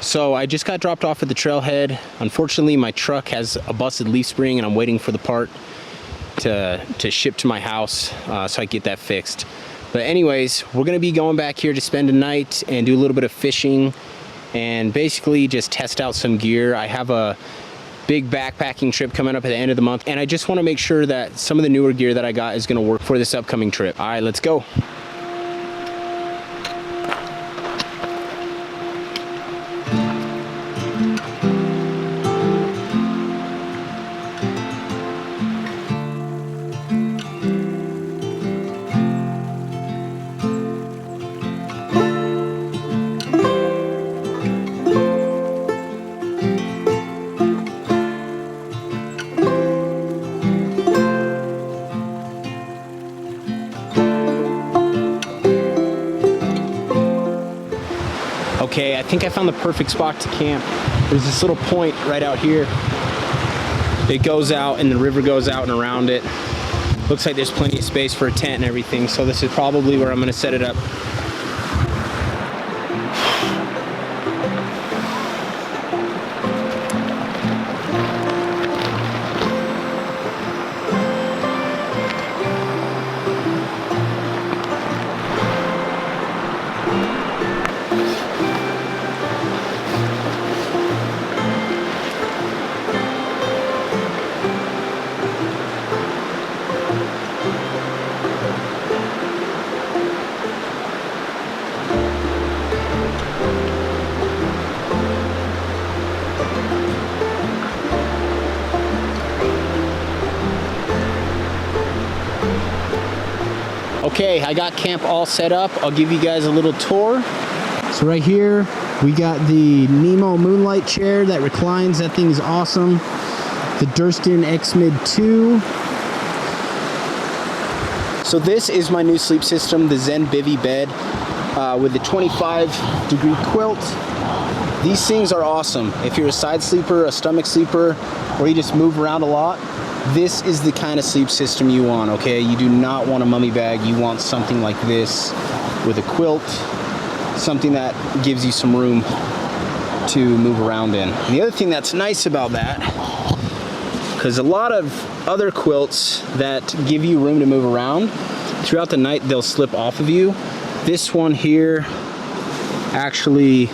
So I just got dropped off at the Trailhead. Unfortunately, my truck has a busted leaf spring and I'm waiting for the part to ship to my house so I can get that fixed. But anyways, we're gonna be going back here to spend a night and do a little bit of fishing and basically just test out some gear. I have a big backpacking trip coming up at the end of the month, and I just want to make sure that some of the newer gear that I got is going to work for this upcoming trip. All right, let's go. Okay, I think I found the perfect spot to camp. There's this little point right out here. It goes out and the river goes out and around it. Looks like there's plenty of space for a tent and everything, so this is probably where I'm gonna set it up. Okay, I got camp all set up. I'll give you guys a little tour. So right here, we got the Nemo Moonlight chair that reclines. That thing is awesome. The Durston X-Mid 2. So this is my new sleep system, the Zen Bivy bed with the 25-degree quilt. These things are awesome. If you're a side sleeper, a stomach sleeper, or you just move around a lot, this is the kind of sleep system you want, okay? You do not want a mummy bag. You want something like this with a quilt, something that gives you some room to move around in. And the other thing that's nice about that, because a lot of other quilts that give you room to move around, throughout the night they'll slip off of you. This one here actually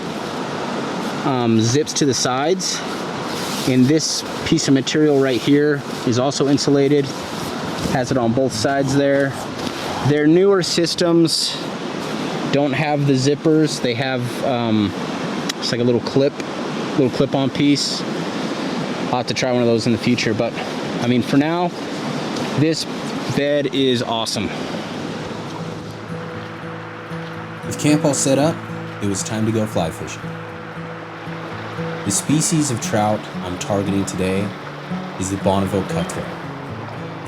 zips to the sides. And this piece of material right here is also insulated, has it on both sides there. Their newer systems don't have the zippers. They have it's like a little clip-on piece. I'll have to try one of those in the future, but I mean, for now, this bed is awesome. With camp all set up, it was time to go fly fishing. The species of trout I'm targeting today is the Bonneville cutthroat.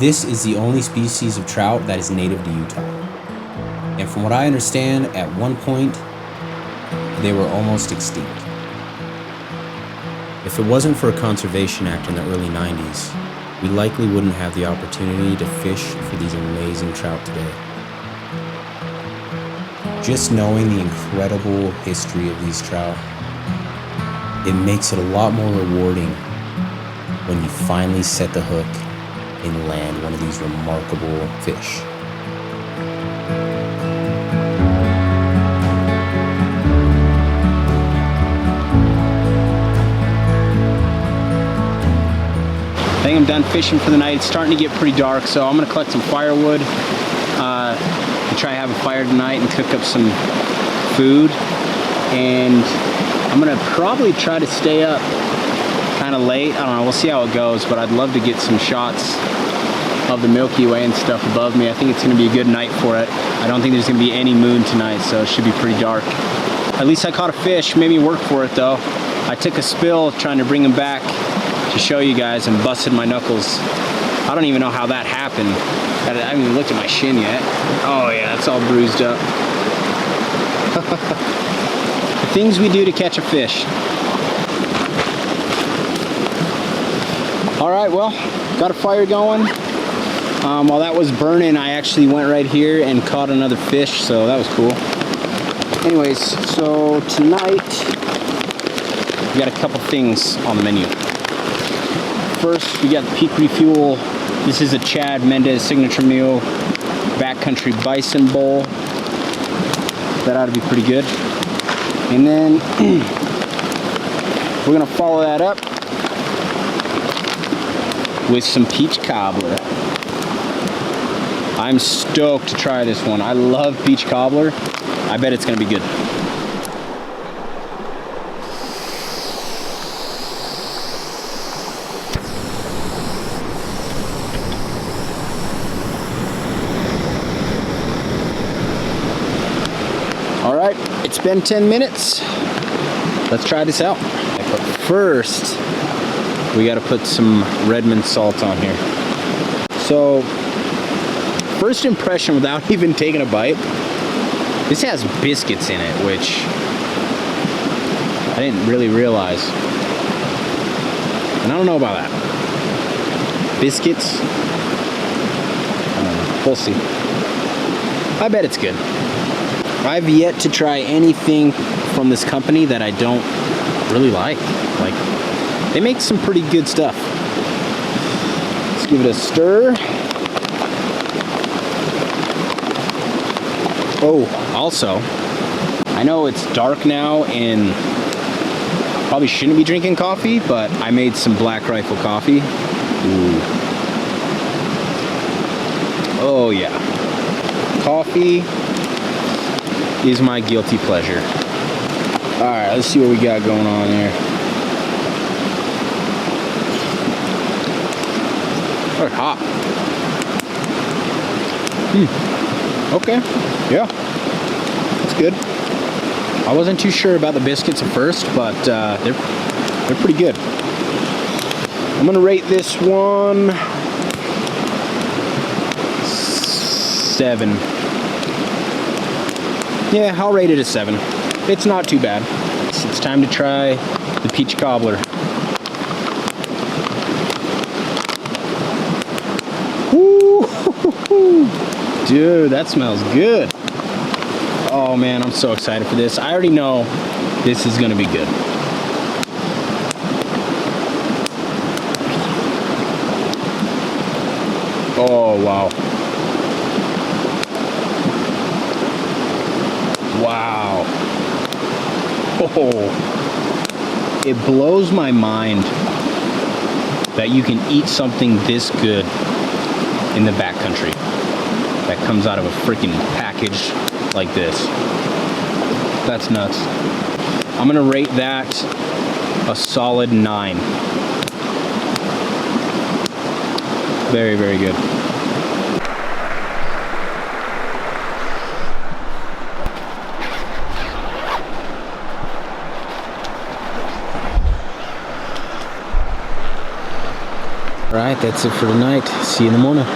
This is the only species of trout that is native to Utah. And from what I understand, at one point, they were almost extinct. If it wasn't for a conservation act in the early 90s, we likely wouldn't have the opportunity to fish for these amazing trout today. Just knowing the incredible history of these trout, it makes it a lot more rewarding when you finally set the hook and land one of these remarkable fish. I think I'm done fishing for the night. It's starting to get pretty dark, so I'm gonna collect some firewood and try to have a fire tonight and cook up some food. And I'm gonna probably try to stay up kind of late. I don't know, we'll see how it goes, but I'd love to get some shots of the Milky Way and stuff above me. I think it's gonna be a good night for it. I don't think there's gonna be any moon tonight, so it should be pretty dark. At least I caught a fish, made me work for it though. I took a spill trying to bring him back to show you guys and busted my knuckles. I don't even know how that happened. I haven't even looked at my shin yet. Oh yeah, it's all bruised up. The things we do to catch a fish. All right, well, got a fire going. While that was burning, I actually went right here and caught another fish, so that was cool. Anyways, so tonight we got a couple things on the menu. First, we got the Peak Refuel. This is a Chad Mendez signature meal, backcountry bison bowl. That ought to be pretty good. And then we're gonna follow that up with some peach cobbler. I'm stoked to try this one. I love peach cobbler. I bet it's gonna be good. All right, it's been 10 minutes. Let's try this out. But first, we gotta put some Redmond salt on here. So, first impression without even taking a bite, this has biscuits in it, which I didn't really realize. And I don't know about that. Biscuits? I don't know, we'll see. I bet it's good. I've yet to try anything from this company that I don't really like. Like, they make some pretty good stuff. Let's give it a stir. Oh, also, I know it's dark now and probably shouldn't be drinking coffee, but I made some Black Rifle coffee. Ooh. Oh yeah. Coffee is my guilty pleasure. All right, let's see what we got going on here. Oh, it's hot. Okay, yeah, it's good. I wasn't too sure about the biscuits at first, but they're pretty good. I'm gonna rate this one 7. Yeah, I'll rate it a 7. It's not too bad. It's time to try the peach cobbler. Woo! Dude, that smells good. Oh man, I'm so excited for this. I already know this is gonna be good. Oh wow. Wow. Oh, it blows my mind that you can eat something this good in the backcountry that comes out of a freaking package like this. That's nuts. I'm gonna rate that a solid 9. Very, very good. All right, that's it for tonight. See you in the morning.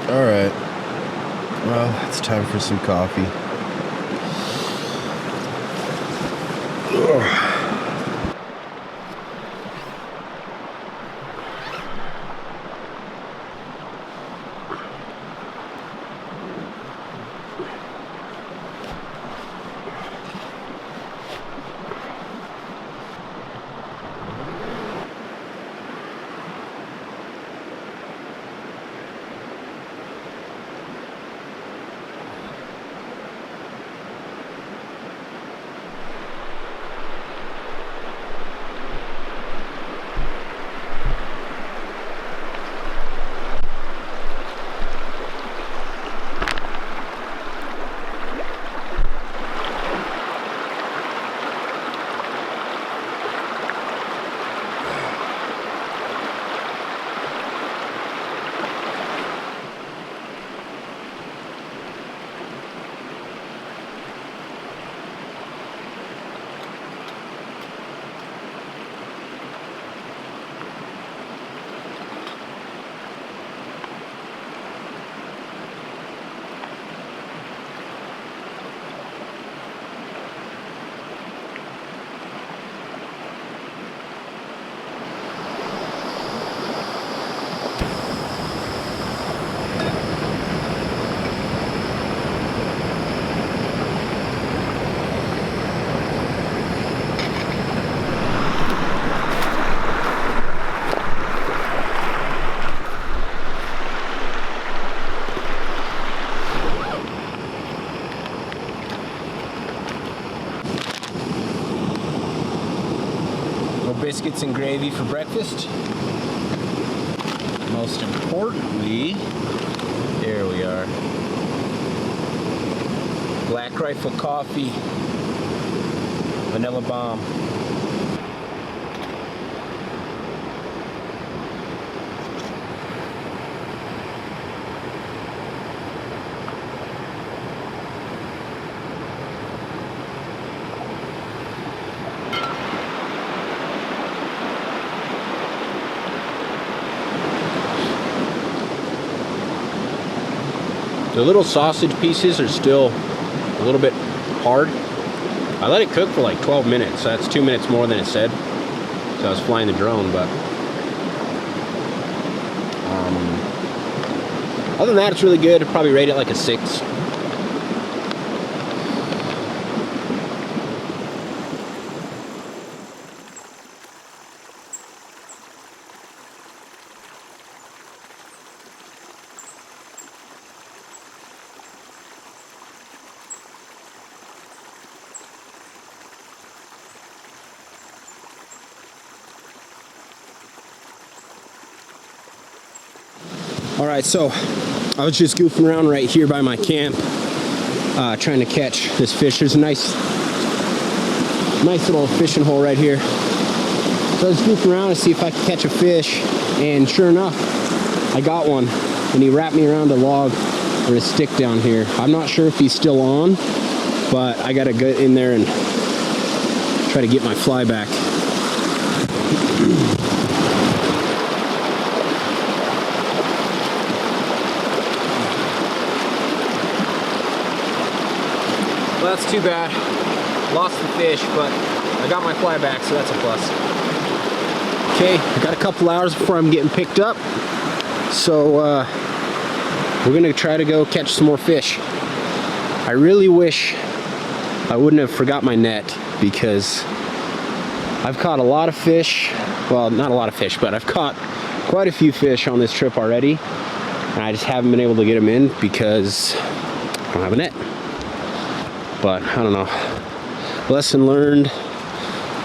All right. Well, it's time for some coffee. Ugh. biscuits and gravy for breakfast. Most importantly, here we are. Black Rifle coffee, vanilla bomb. The little sausage pieces are still a little bit hard. I let it cook for like 12 minutes, so that's 2 minutes more than it said. So I was flying the drone, but other than that, it's really good. I'd probably rate it like a 6. All right, so I was just goofing around right here by my camp, trying to catch this fish. There's a nice little fishing hole right here. So I was goofing around to see if I could catch a fish, and sure enough, I got one. And he wrapped me around a log or a stick down here. I'm not sure if he's still on, but I gotta get in there and try to get my fly back. Well, that's too bad. Lost the fish, but I got my fly back, so that's a plus. Okay, I got a couple hours before I'm getting picked up, so we're gonna try to go catch some more fish. I really wish I wouldn't have forgot my net, because I've caught a lot of fish. Well, not a lot of fish, but I've caught quite a few fish on this trip already, and I just haven't been able to get them in because I don't have a net. But I don't know. Lesson learned.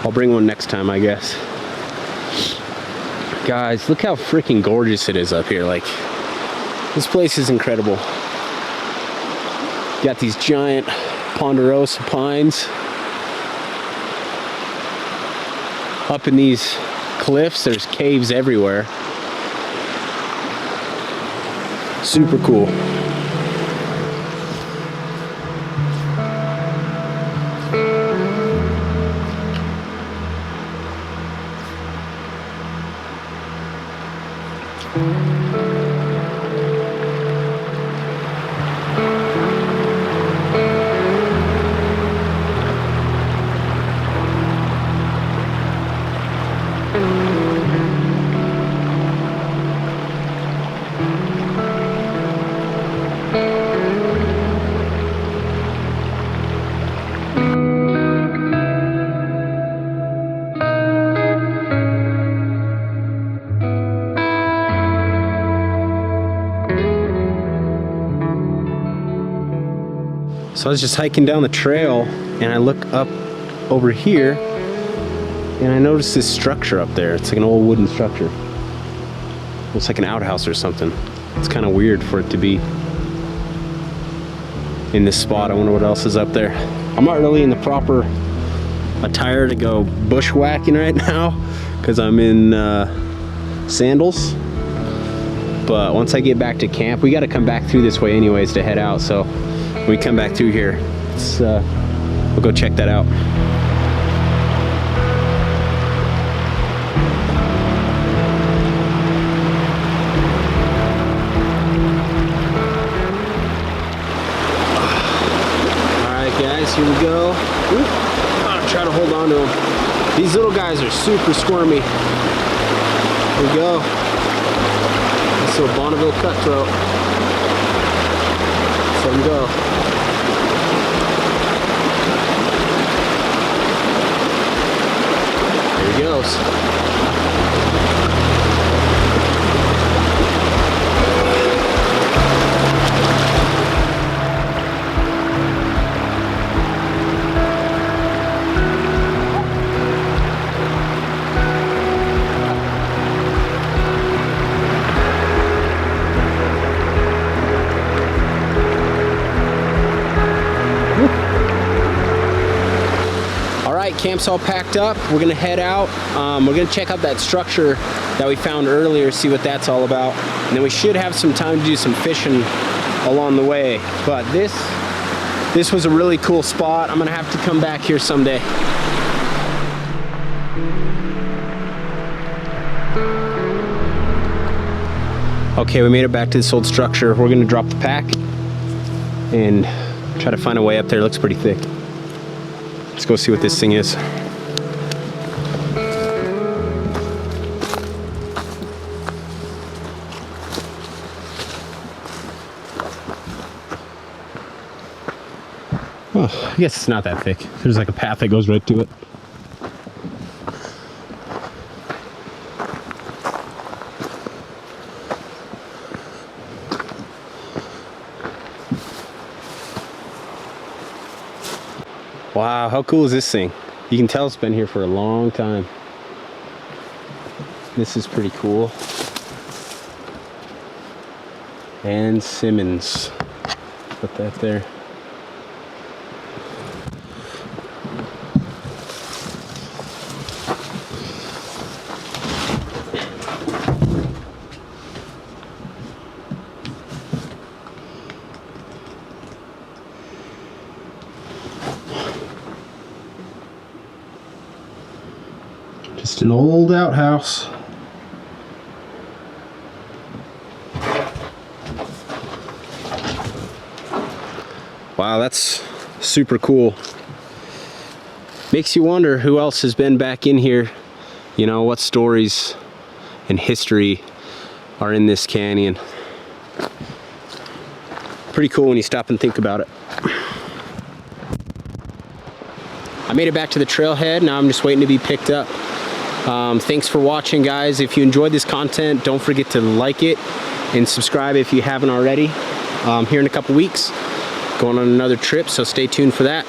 I'll bring one next time, I guess. Guys, look how freaking gorgeous it is up here. Like, this place is incredible. Got these giant ponderosa pines. Up in these cliffs, there's caves everywhere. Super cool. So I was just hiking down the trail, and I look up over here, and I noticed this structure up there. It's like an old wooden structure. Looks like an outhouse or something. It's kind of weird for it to be in this spot. I wonder what else is up there. I'm not really in the proper attire to go bushwhacking right now, because I'm in sandals. But once I get back to camp, we got to come back through this way anyways to head out. So when we come back through here, we'll go check that out. Alright guys, here we go. Ooh, I'm trying to hold on to them. These little guys are super squirmy. Here we go. This little Bonneville cutthroat. Let him go. There he goes. camp's all packed up. We're gonna head out. We're gonna check out that structure that we found earlier, see what that's all about. And then we should have some time to do some fishing along the way. But this was a really cool spot. I'm gonna have to come back here someday. Okay, we made it back to this old structure. We're gonna drop the pack and try to find a way up there. It looks pretty thick. Let's go see what this thing is. Oh, I guess it's not that thick. There's like a path that goes right to it. Wow, how cool is this thing? You can tell it's been here for a long time. This is pretty cool. And Simmons. Put that there. Just an old outhouse. Wow, that's super cool. Makes you wonder who else has been back in here. You know, what stories and history are in this canyon. Pretty cool when you stop and think about it. I made it back to the trailhead. Now I'm just waiting to be picked up. Thanks for watching, guys. If you enjoyed this content, don't forget to like it and subscribe if you haven't already. Here in a couple weeks, going on another trip, so stay tuned for that.